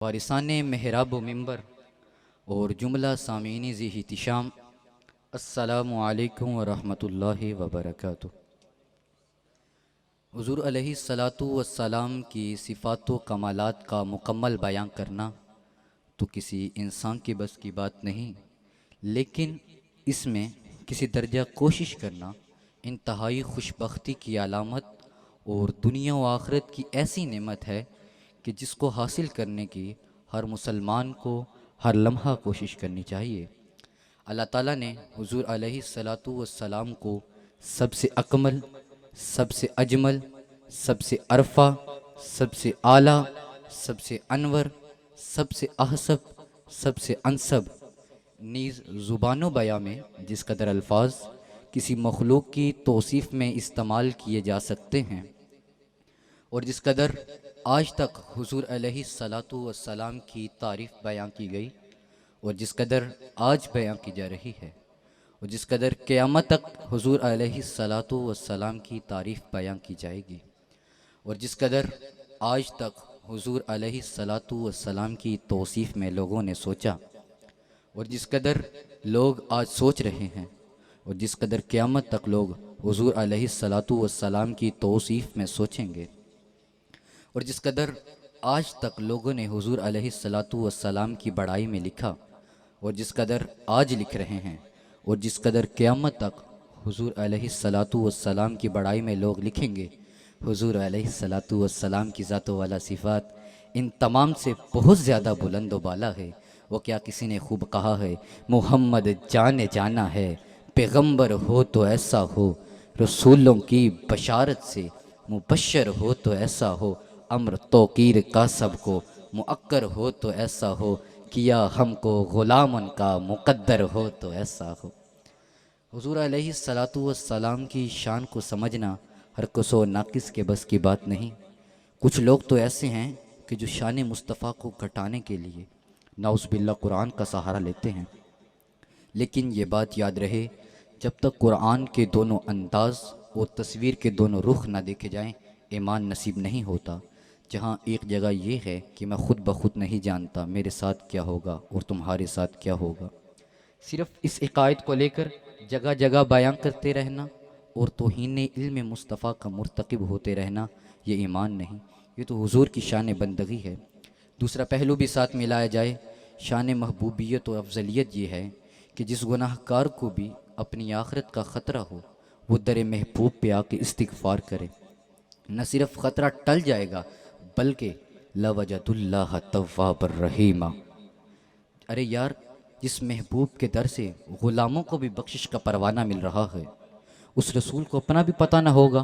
وارثان محراب و ممبر اور جملہ سامعین ذی احتشام، السلام علیکم ورحمۃ اللہ وبرکاتہ۔ حضور علیہ الصلاۃ والسلام کی صفات و کمالات کا مکمل بیان کرنا تو کسی انسان کی بس کی بات نہیں، لیکن اس میں کسی درجہ کوشش کرنا انتہائی خوشبختی کی علامت اور دنیا و آخرت کی ایسی نعمت ہے کہ جس کو حاصل کرنے کی ہر مسلمان کو ہر لمحہ کوشش کرنی چاہیے۔ اللہ تعالیٰ نے حضور علیہ الصلاۃ والسلام کو سب سے اکمل، سب سے اجمل، سب سے عرفہ، سب سے اعلیٰ، سب سے انور، سب سے احسب، سب سے انسب، نیز زبان و بیان میں جس قدر الفاظ کسی مخلوق کی توصیف میں استعمال کیے جا سکتے ہیں اور جس قدر آج تک حضور علیہ الصلاۃ والسلام کی تعریف بیان کی گئی اور جس قدر آج بیان کی جا رہی ہے اور جس قدر قیامت تک حضور علیہ الصلاۃ والسلام کی تعریف بیان کی جائے گی اور جس قدر آج تک حضور علیہ الصلاۃ والسلام کی توصیف میں لوگوں نے سوچا اور جس قدر لوگ آج سوچ رہے ہیں اور جس قدر قیامت تک لوگ حضور علیہ الصلاۃ والسلام کی توصیف میں سوچیں گے اور جس قدر آج تک لوگوں نے حضور علیہ الصلاۃ والسلام کی بڑائی میں لکھا اور جس قدر آج لکھ رہے ہیں اور جس قدر قیامت تک حضور علیہ الصلاۃ والسلام کی بڑائی میں لوگ لکھیں گے، حضور علیہ الصلاۃ والسلام کی ذات والا صفات ان تمام سے بہت زیادہ بلند و بالا ہے۔ وہ کیا کسی نے خوب کہا ہے، محمد جانے جانا ہے، پیغمبر ہو تو ایسا ہو، رسولوں کی بشارت سے مبشر ہو تو ایسا ہو، امر توقیر کا سب کو مؤکر ہو تو ایسا ہو، کیا ہم کو غلام ان کا مقدر ہو تو ایسا ہو۔ حضور علیہ الصلاۃ والسلام کی شان کو سمجھنا ہر کس و ناقص کے بس کی بات نہیں۔ کچھ لوگ تو ایسے ہیں کہ جو شان مصطفیٰ کو گھٹانے کے لیے نعوذ باللہ قرآن کا سہارا لیتے ہیں، لیکن یہ بات یاد رہے، جب تک قرآن کے دونوں انداز اور تصویر کے دونوں رخ نہ دیکھے جائیں ایمان نصیب نہیں ہوتا۔ جہاں ایک جگہ یہ ہے کہ میں خود بخود نہیں جانتا میرے ساتھ کیا ہوگا اور تمہارے ساتھ کیا ہوگا، صرف اس عقائد کو لے کر جگہ جگہ بیان کرتے رہنا اور توہین علم مصطفیٰ کا مرتکب ہوتے رہنا، یہ ایمان نہیں، یہ تو حضور کی شان بندگی ہے۔ دوسرا پہلو بھی ساتھ ملایا جائے، شان محبوبیت و افضلیت یہ ہے کہ جس گناہ گار کو بھی اپنی آخرت کا خطرہ ہو وہ در محبوب پہ آ کے استغفار کرے، نہ صرف خطرہ ٹل جائے گا بلکہ لَوَجَدُ اللَّهَ تَوَّابًا رَحِيمًا۔ ارے یار، جس محبوب کے در سے غلاموں کو بھی بخشش کا پروانہ مل رہا ہے، اس رسول کو اپنا بھی پتہ نہ ہوگا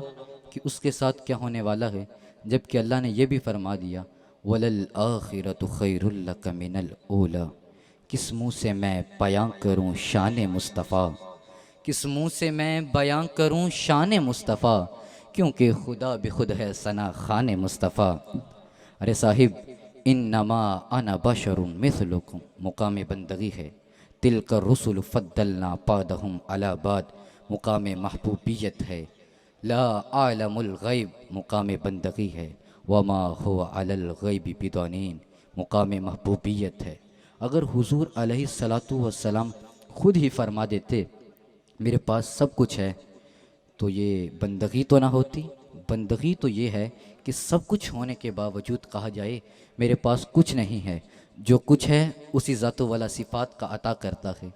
کہ اس کے ساتھ کیا ہونے والا ہے، جبکہ اللہ نے یہ بھی فرما دیا وَلَلْآخِرَةُ خَيْرٌ لَكَ مِنَ الْأُولَىٰ۔ کس منہ سے میں بیان کروں شان مصطفیٰ، کس منہ سے میں بیان کروں شان مصطفیٰ، کیونکہ خدا بخود ہے ثنا خوان مصطفیٰ۔ ارے صاحب، انما انا بشر مثلکم مقام بندگی ہے، تلک الرسل فضلنا بعضهم علی بعض مقام محبوبیت ہے، لا عالم الغیب مقام بندگی ہے، وما هو علی الغیب بضنین مقام محبوبیت ہے۔ اگر حضور علیہ الصلاۃ والسلام خود ہی فرما دیتے میرے پاس سب کچھ ہے تو یہ بندگی تو نہ ہوتی۔ بندگی تو یہ ہے کہ سب کچھ ہونے کے باوجود کہا جائے میرے پاس کچھ نہیں ہے، جو کچھ ہے اسی ذات والا صفات کا عطا کرتا ہے۔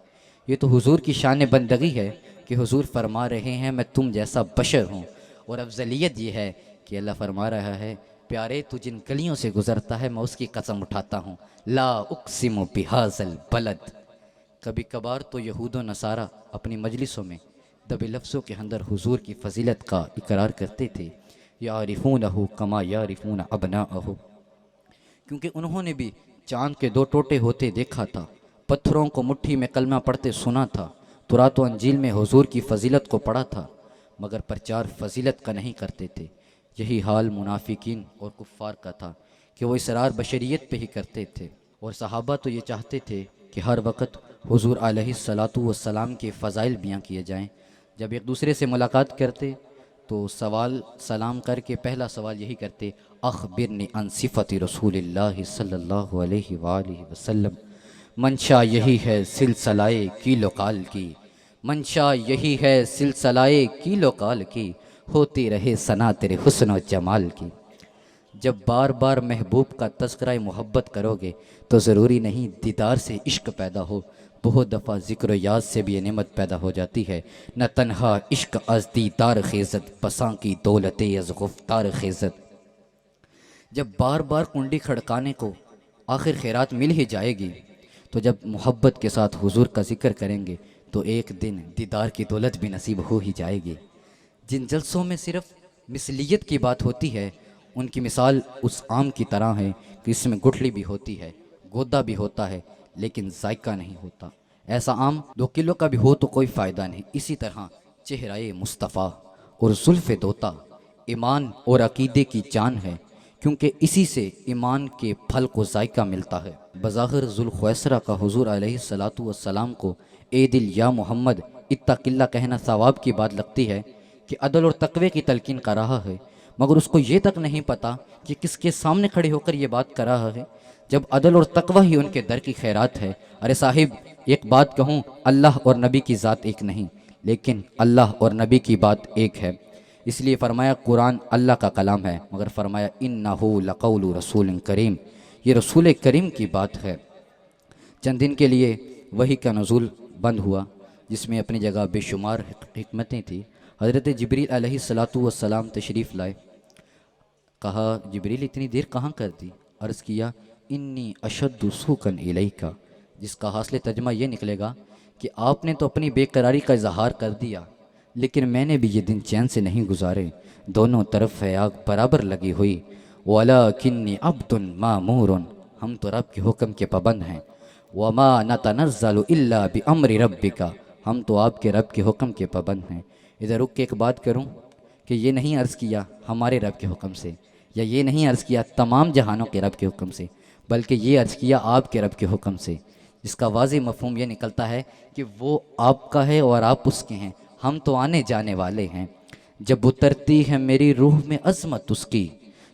یہ تو حضور کی شان بندگی ہے کہ حضور فرما رہے ہیں میں تم جیسا بشر ہوں، اور افضلیت یہ ہے کہ اللہ فرما رہا ہے پیارے تو جن گلیوں سے گزرتا ہے میں اس کی قسم اٹھاتا ہوں، لا اقسم بہذا البلد۔ کبھی کبھار تو یہود و نصارہ اپنی مجلسوں میں دب لفظوں کے اندر حضور کی فضیلت کا اقرار کرتے تھے، یعرفونہ کما یعرفون ابناءہ، کیونکہ انہوں نے بھی چاند کے دو ٹوٹے ہوتے دیکھا تھا، پتھروں کو مٹھی میں کلمہ پڑھتے سنا تھا، تورات و انجیل میں حضور کی فضیلت کو پڑھا تھا، مگر پرچار فضیلت کا نہیں کرتے تھے۔ یہی حال منافقین اور کفار کا تھا کہ وہ اصرار بشریت پہ ہی کرتے تھے، اور صحابہ تو یہ چاہتے تھے کہ ہر وقت حضور علیہ الصلاۃ والسلام کے فضائل بیان کیے جائیں۔ جب ایک دوسرے سے ملاقات کرتے تو سوال سلام کر کے پہلا سوال یہی کرتے، اخبرنی عن صفت رسول اللہ صلی اللہ علیہ وآلہ وسلم، منشا یہی ہے سلسلائے کیل و کال کی، منشا یہی ہے سلسلائے کیل و کال کی، ہوتی رہے ثنا تیرے حسن و جمال کی۔ جب بار بار محبوب کا تذکرہ محبت کرو گے تو ضروری نہیں دیدار سے عشق پیدا ہو، بہت دفعہ ذکر و یاد سے بھی یہ نعمت پیدا ہو جاتی ہے۔ نہ تنہا عشق از دیدار خیزت، بساں کی دولت از گفتار خیزت۔ جب بار بار کنڈی کھڑکانے کو آخر خیرات مل ہی جائے گی، تو جب محبت کے ساتھ حضور کا ذکر کریں گے تو ایک دن دیدار کی دولت بھی نصیب ہو ہی جائے گی۔ جن جلسوں میں صرف مثلیت کی بات ہوتی ہے، ان کی مثال اس آم کی طرح ہے کہ اس میں گٹھلی بھی ہوتی ہے، گودا بھی ہوتا ہے، لیکن ذائقہ نہیں ہوتا۔ ایسا آم 2 کلو کا بھی ہو تو کوئی فائدہ نہیں۔ اسی طرح چہرۂ مصطفیٰ اور زلف دوتا ایمان اور عقیدے کی جان ہے، کیونکہ اسی سے ایمان کے پھل کو ذائقہ ملتا ہے۔ بظاہر ذوالخویسرہ کا حضور علیہ السلام کو اے دل یا محمد اتق اللہ کہنا ثواب کی بات لگتی ہے کہ عدل اور تقوی کی تلقین کر رہا ہے، مگر اس کو یہ تک نہیں پتا کہ کس کے سامنے کھڑے ہو کر یہ بات کر رہا ہے، جب عدل اور تقوی ہی ان کے در کی خیرات ہے۔ ارے صاحب ایک بات کہوں، اللہ اور نبی کی ذات ایک نہیں، لیکن اللہ اور نبی کی بات ایک ہے۔ اس لیے فرمایا قرآن اللہ کا کلام ہے، مگر فرمایا انہ لقول رسول کریم، یہ رسول کریم کی بات ہے۔ چند دن کے لیے وحی کا نزول بند ہوا، جس میں اپنی جگہ بے شمار حکمتیں تھیں۔ حضرت جبریل علیہ السلام تشریف لائے، کہا جبریل اتنی دیر کہاں کر دی؟ عرض کیا انی اشد سوکن الیکا، جس کا حاصل ترجمہ یہ نکلے گا کہ آپ نے تو اپنی بے قراری کا اظہار کر دیا، لیکن میں نے بھی یہ دن چین سے نہیں گزارے، دونوں طرف ہے آگ برابر لگی ہوئی۔ وَلَكِنِّي عَبْدٌ مَامُورٌ، ہم تو رب کے حکم کے پابند ہیں۔ وَمَا نَتَنَزَّلُ إِلَّا بِأَمْرِ رَبِّكَ، ہم تو آپ کے رب کے حکم کے پابند ہیں۔ ادھر رک کے ایک بات کروں کہ یہ نہیں عرض کیا ہمارے رب کے حکم سے، یا یہ نہیں عرض کیا تمام جہانوں کے رب کے حکم سے، بلکہ یہ عرض کیا آپ کے رب کے حکم سے، جس کا واضح مفہوم یہ نکلتا ہے کہ وہ آپ کا ہے اور آپ اس کے ہیں، ہم تو آنے جانے والے ہیں۔ جب اترتی ہے میری روح میں عظمت اس کی،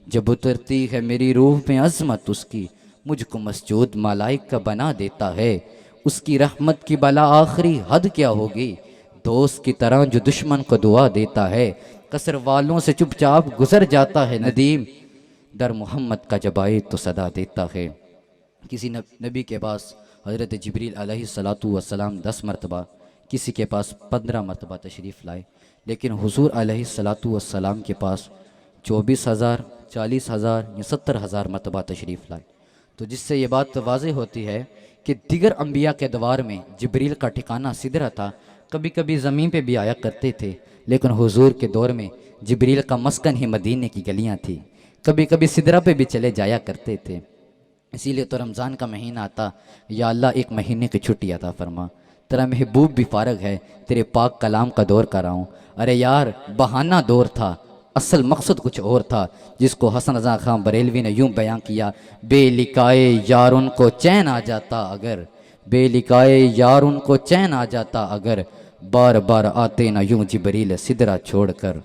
جب اترتی ہے میری روح میں عظمت اس کی، مجھ کو مسجود ملائک کا بنا دیتا ہے، اس کی رحمت کی بلا آخری حد کیا ہوگی، دوست کی طرح جو دشمن کو دعا دیتا ہے، قصر والوں سے چپ چاپ گزر جاتا ہے ندیم، در محمد کا جب آئے تو صدا دیتا ہے۔ کسی نبی کے پاس حضرت جبریل علیہ السلام 10 مرتبہ، کسی کے پاس 15 مرتبہ تشریف لائے، لیکن حضور علیہ السلام کے پاس 24,000 40,000 یا 70,000 مرتبہ تشریف لائے۔ تو جس سے یہ بات واضح ہوتی ہے کہ دیگر انبیاء کے دوار میں جبریل کا ٹھکانہ سدرہ تھا، کبھی کبھی زمین پہ بھی آیا کرتے تھے، لیکن حضور کے دور میں جبریل کا مسکن ہی مدینے کی گلیاں تھی، کبھی کبھی سدرہ پہ بھی چلے جایا کرتے تھے۔ اسی لیے تو رمضان کا مہینہ آتا، یا اللہ 1 مہینے کی چھٹی عطا فرما، تیرا محبوب بھی فارغ ہے، تیرے پاک کلام کا دور کر رہا ہوں۔ ارے یار بہانہ دور تھا، اصل مقصد کچھ اور تھا، جس کو حسن رضا خان بریلوی نے یوں بیان کیا، بے لکائے یار ان کو چین آ جاتا اگر، بے لکائے یار ان کو چین آ جاتا اگر، بار بار آتے نہ یوں جبریل سدرہ چھوڑ کر۔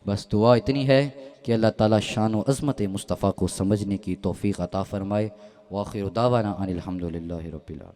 بس دعا اتنی ہے کہ اللہ تعالیٰ شان و عظمت مصطفیٰ کو سمجھنے کی توفیق عطا فرمائے۔ وآخر دعوانا ان الحمدللہ رب العالمین۔